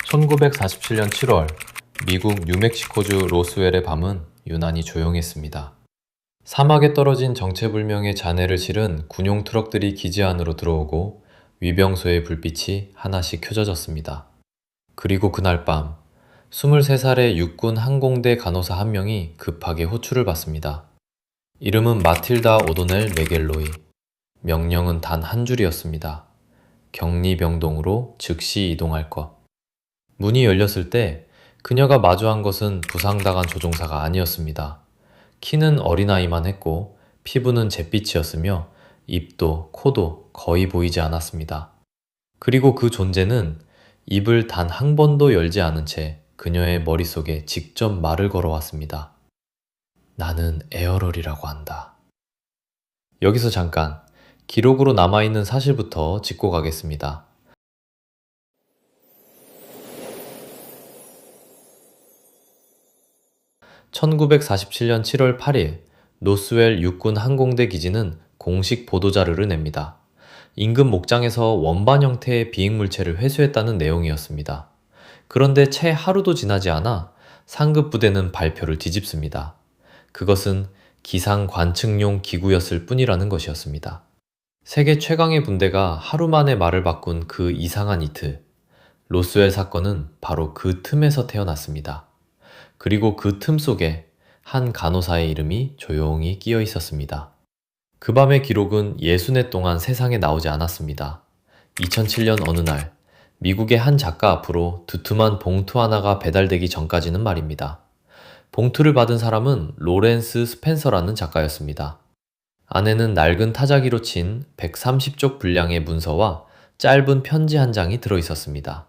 1947년 7월, 미국 뉴멕시코주 로스웰의 밤은 유난히 조용했습니다. 사막에 떨어진 정체불명의 잔해를 실은 군용 트럭들이 기지 안으로 들어오고 위병소의 불빛이 하나씩 켜져졌습니다. 그리고 그날 밤, 23살의 육군 항공대 간호사 한 명이 급하게 호출을 받습니다. 이름은 마틸다 오도넬 메겔로이. 명령은 단 한 줄이었습니다. 격리병동으로 즉시 이동할 것. 문이 열렸을 때 그녀가 마주한 것은 부상당한 조종사가 아니었습니다. 키는 어린아이만 했고 피부는 잿빛이었으며 입도 코도 거의 보이지 않았습니다. 그리고 그 존재는 입을 단 한 번도 열지 않은 채 그녀의 머릿속에 직접 말을 걸어왔습니다. 나는 에어롤이라고 한다. 여기서 잠깐 기록으로 남아있는 사실부터 짚고 가겠습니다. 1947년 7월 8일 노스웰 육군 항공대 기지는 공식 보도자료를 냅니다. 인근 목장에서 원반 형태의 비행물체를 회수했다는 내용이었습니다. 그런데 채 하루도 지나지 않아 상급 부대는 발표를 뒤집습니다. 그것은 기상 관측용 기구였을 뿐이라는 것이었습니다. 세계 최강의 분대가 하루 만에 말을 바꾼 그 이상한 이틀, 로스웰 사건은 바로 그 틈에서 태어났습니다. 그리고 그 틈 속에 한 간호사의 이름이 조용히 끼어 있었습니다. 그 밤의 기록은 60해 동안 세상에 나오지 않았습니다. 2007년 어느 날, 미국의 한 작가 앞으로 두툼한 봉투 하나가 배달되기 전까지는 말입니다. 봉투를 받은 사람은 로렌스 스펜서라는 작가였습니다. 안에는 낡은 타자기로 친 130쪽 분량의 문서와 짧은 편지 한 장이 들어 있었습니다.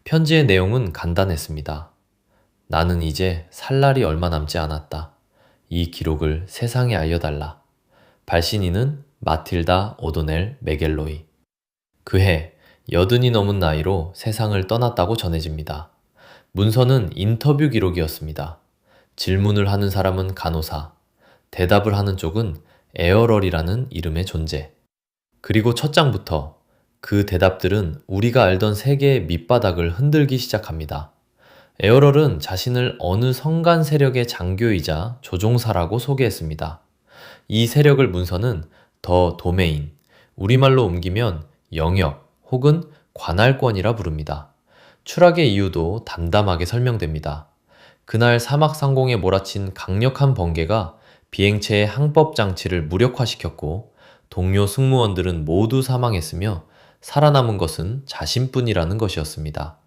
편지의 내용은 간단했습니다. 나는 이제 살 날이 얼마 남지 않았다. 이 기록을 세상에 알려달라. 발신인은 마틸다 오도넬 메겔로이. 그해 80이 넘은 나이로 세상을 떠났다고 전해집니다. 문서는 인터뷰 기록이었습니다. 질문을 하는 사람은 간호사, 대답을 하는 쪽은 에어럴이라는 이름의 존재. 그리고 첫 장부터 그 대답들은 우리가 알던 세계의 밑바닥을 흔들기 시작합니다. 에어럴은 자신을 어느 성간 세력의 장교이자 조종사라고 소개했습니다. 이 세력을 문서는 더 도메인, 우리말로 옮기면 영역 혹은 관할권이라 부릅니다. 추락의 이유도 담담하게 설명됩니다. 그날 사막 상공에 몰아친 강력한 번개가 비행체의 항법 장치를 무력화시켰고 동료 승무원들은 모두 사망했으며 살아남은 것은 자신뿐이라는 것이었습니다.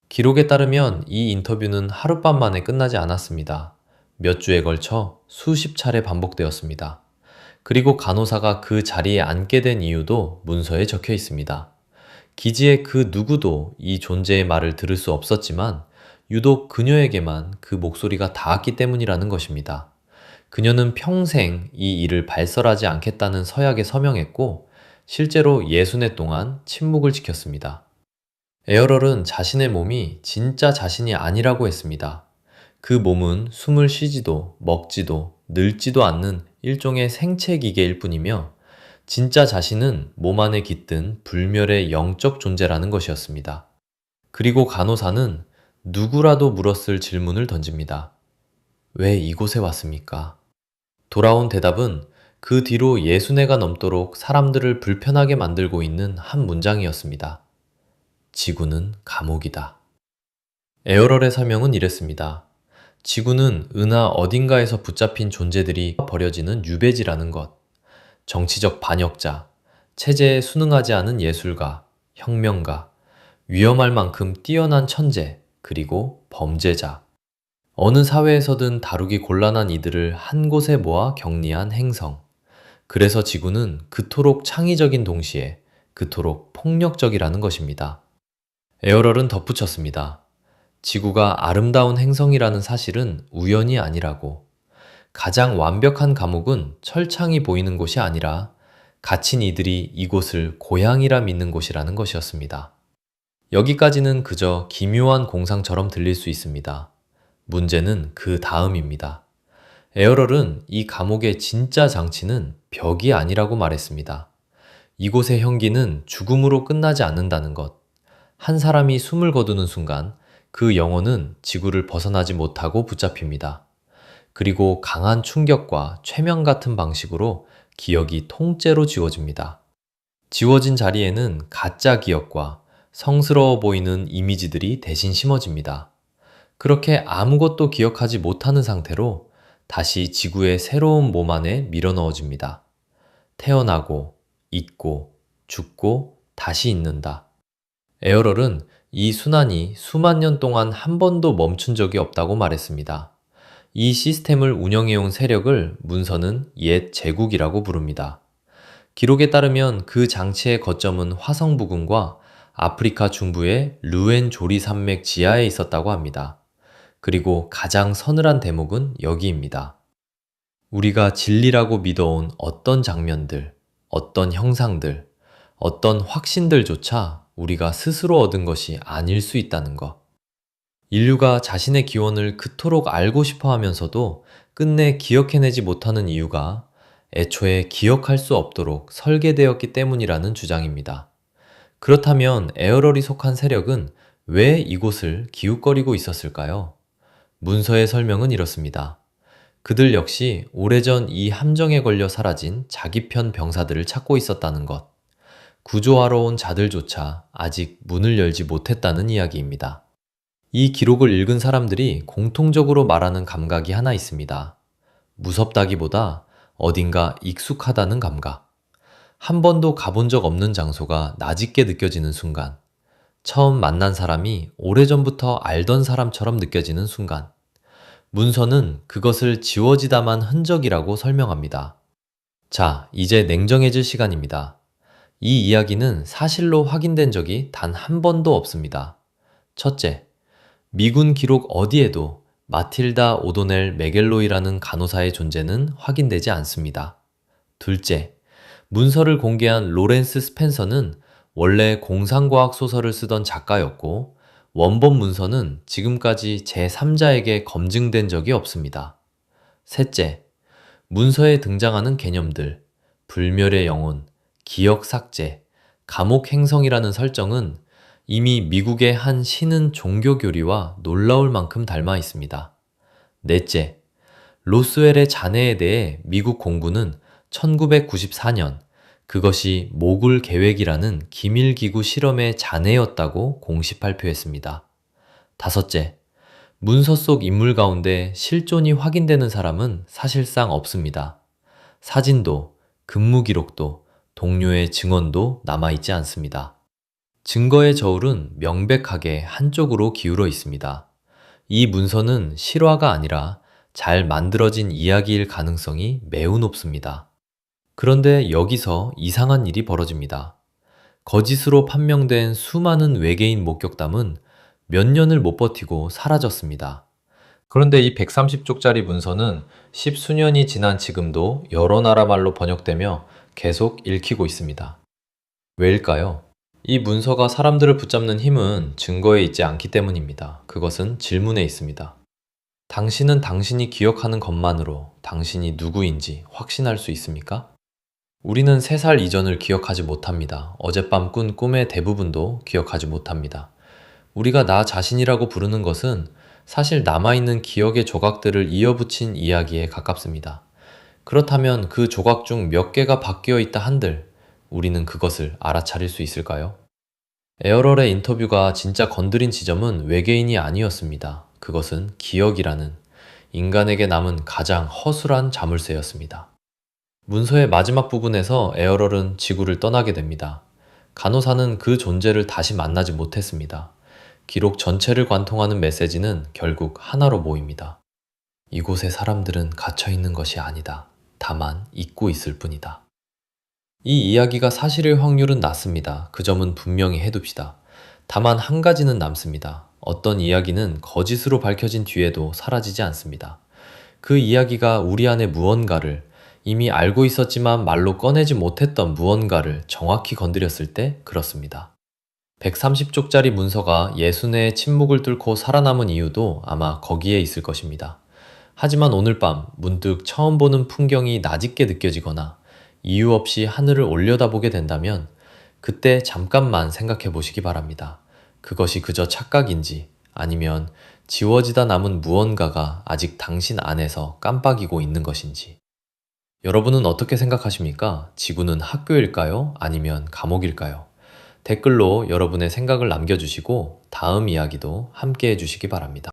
기록에 따르면 이 인터뷰는 하룻밤 만에 끝나지 않았습니다. 몇 주에 걸쳐 수십 차례 반복되었습니다. 그리고 간호사가 그 자리에 앉게 된 이유도 문서에 적혀 있습니다. 기지의 그 누구도 이 존재의 말을 들을 수 없었지만 유독 그녀에게만 그 목소리가 닿았기 때문이라는 것입니다. 그녀는 평생 이 일을 발설하지 않겠다는 서약에 서명했고 실제로 60해 동안 침묵을 지켰습니다. 에어럴은 자신의 몸이 진짜 자신이 아니라고 했습니다. 그 몸은 숨을 쉬지도 먹지도 늙지도 않는 일종의 생체 기계일 뿐이며 진짜 자신은 몸 안에 깃든 불멸의 영적 존재라는 것이었습니다. 그리고 간호사는 누구라도 물었을 질문을 던집니다. 왜 이곳에 왔습니까? 돌아온 대답은 그 뒤로 60해가 넘도록 사람들을 불편하게 만들고 있는 한 문장이었습니다. 지구는 감옥이다. 에어럴의 설명은 이랬습니다. 지구는 은하 어딘가에서 붙잡힌 존재들이 버려지는 유배지라는 것. 정치적 반역자, 체제에 순응하지 않은 예술가, 혁명가, 위험할 만큼 뛰어난 천재, 그리고 범죄자. 어느 사회에서든 다루기 곤란한 이들을 한 곳에 모아 격리한 행성. 그래서 지구는 그토록 창의적인 동시에 그토록 폭력적이라는 것입니다. 에어럴은 덧붙였습니다. 지구가 아름다운 행성이라는 사실은 우연이 아니라고. 가장 완벽한 감옥은 철창이 보이는 곳이 아니라 갇힌 이들이 이곳을 고향이라 믿는 곳이라는 것이었습니다. 여기까지는 그저 기묘한 공상처럼 들릴 수 있습니다. 문제는 그 다음입니다. 에어럴은 이 감옥의 진짜 장치는 벽이 아니라고 말했습니다. 이곳의 형기는 죽음으로 끝나지 않는다는 것. 한 사람이 숨을 거두는 순간 그 영혼은 지구를 벗어나지 못하고 붙잡힙니다. 그리고 강한 충격과 최면 같은 방식으로 기억이 통째로 지워집니다. 지워진 자리에는 가짜 기억과 성스러워 보이는 이미지들이 대신 심어집니다. 그렇게 아무것도 기억하지 못하는 상태로 다시 지구의 새로운 몸 안에 밀어넣어집니다. 태어나고, 잊고, 죽고, 다시 잊는다. 에어럴은 이 순환이 수만 년 동안 한 번도 멈춘 적이 없다고 말했습니다. 이 시스템을 운영해온 세력을 문서는 옛 제국이라고 부릅니다. 기록에 따르면 그 장치의 거점은 화성 부근과 아프리카 중부의 르웬조리 산맥 지하에 있었다고 합니다. 그리고 가장 서늘한 대목은 여기입니다. 우리가 진리라고 믿어온 어떤 장면들, 어떤 형상들, 어떤 확신들조차 우리가 스스로 얻은 것이 아닐 수 있다는 것. 인류가 자신의 기원을 그토록 알고 싶어 하면서도 끝내 기억해내지 못하는 이유가 애초에 기억할 수 없도록 설계되었기 때문이라는 주장입니다. 그렇다면 에어럴이 속한 세력은 왜 이곳을 기웃거리고 있었을까요? 문서의 설명은 이렇습니다. 그들 역시 오래전 이 함정에 걸려 사라진 자기 편 병사들을 찾고 있었다는 것. 구조하러 온 자들조차 아직 문을 열지 못했다는 이야기입니다. 이 기록을 읽은 사람들이 공통적으로 말하는 감각이 하나 있습니다. 무섭다기보다 어딘가 익숙하다는 감각. 한 번도 가본 적 없는 장소가 낯익게 느껴지는 순간. 처음 만난 사람이 오래전부터 알던 사람처럼 느껴지는 순간. 문서는 그것을 지워지다만 흔적이라고 설명합니다. 자, 이제 냉정해질 시간입니다. 이 이야기는 사실로 확인된 적이 단 한 번도 없습니다. 첫째, 미군 기록 어디에도 마틸다 오도넬 메겔로이라는 간호사의 존재는 확인되지 않습니다. 둘째, 문서를 공개한 로렌스 스펜서는 원래 공상과학 소설을 쓰던 작가였고, 원본 문서는 지금까지 제3자에게 검증된 적이 없습니다. 셋째, 문서에 등장하는 개념들, 불멸의 영혼, 기억 삭제, 감옥 행성이라는 설정은 이미 미국의 한 신은 종교 교리와 놀라울 만큼 닮아 있습니다. 넷째, 로스웰의 잔해에 대해 미국 공군은 1994년 그것이 모굴 계획이라는 기밀기구 실험의 잔해였다고 공식 발표했습니다. 다섯째, 문서 속 인물 가운데 실존이 확인되는 사람은 사실상 없습니다. 사진도, 근무 기록도, 동료의 증언도 남아있지 않습니다. 증거의 저울은 명백하게 한쪽으로 기울어 있습니다. 이 문서는 실화가 아니라 잘 만들어진 이야기일 가능성이 매우 높습니다. 그런데 여기서 이상한 일이 벌어집니다. 거짓으로 판명된 수많은 외계인 목격담은 몇 년을 못 버티고 사라졌습니다. 그런데 이 130쪽짜리 문서는 10수년이 지난 지금도 여러 나라 말로 번역되며 계속 읽히고 있습니다. 왜일까요? 이 문서가 사람들을 붙잡는 힘은 증거에 있지 않기 때문입니다. 그것은 질문에 있습니다. 당신은 당신이 기억하는 것만으로 당신이 누구인지 확신할 수 있습니까? 우리는 3살 이전을 기억하지 못합니다. 어젯밤 꾼 꿈의 대부분도 기억하지 못합니다. 우리가 나 자신이라고 부르는 것은 사실 남아있는 기억의 조각들을 이어붙인 이야기에 가깝습니다. 그렇다면 그 조각 중 몇 개가 바뀌어 있다 한들 우리는 그것을 알아차릴 수 있을까요? 에어럴의 인터뷰가 진짜 건드린 지점은 외계인이 아니었습니다. 그것은 기억이라는 인간에게 남은 가장 허술한 자물쇠였습니다. 문서의 마지막 부분에서 에어럴은 지구를 떠나게 됩니다. 간호사는 그 존재를 다시 만나지 못했습니다. 기록 전체를 관통하는 메시지는 결국 하나로 모입니다. 이곳의 사람들은 갇혀있는 것이 아니다. 다만 잊고 있을 뿐이다. 이 이야기가 사실일 확률은 낮습니다. 그 점은 분명히 해둡시다. 다만 한 가지는 남습니다. 어떤 이야기는 거짓으로 밝혀진 뒤에도 사라지지 않습니다. 그 이야기가 우리 안에 무언가를, 이미 알고 있었지만 말로 꺼내지 못했던 무언가를 정확히 건드렸을 때 그렇습니다. 130쪽짜리 문서가 예순회의 침묵을 뚫고 살아남은 이유도 아마 거기에 있을 것입니다. 하지만 오늘 밤 문득 처음 보는 풍경이 낯익게 느껴지거나 이유 없이 하늘을 올려다보게 된다면 그때 잠깐만 생각해 보시기 바랍니다. 그것이 그저 착각인지 아니면 지워지다 남은 무언가가 아직 당신 안에서 깜빡이고 있는 것인지. 여러분은 어떻게 생각하십니까? 지구는 학교일까요? 아니면 감옥일까요? 댓글로 여러분의 생각을 남겨주시고 다음 이야기도 함께 해주시기 바랍니다.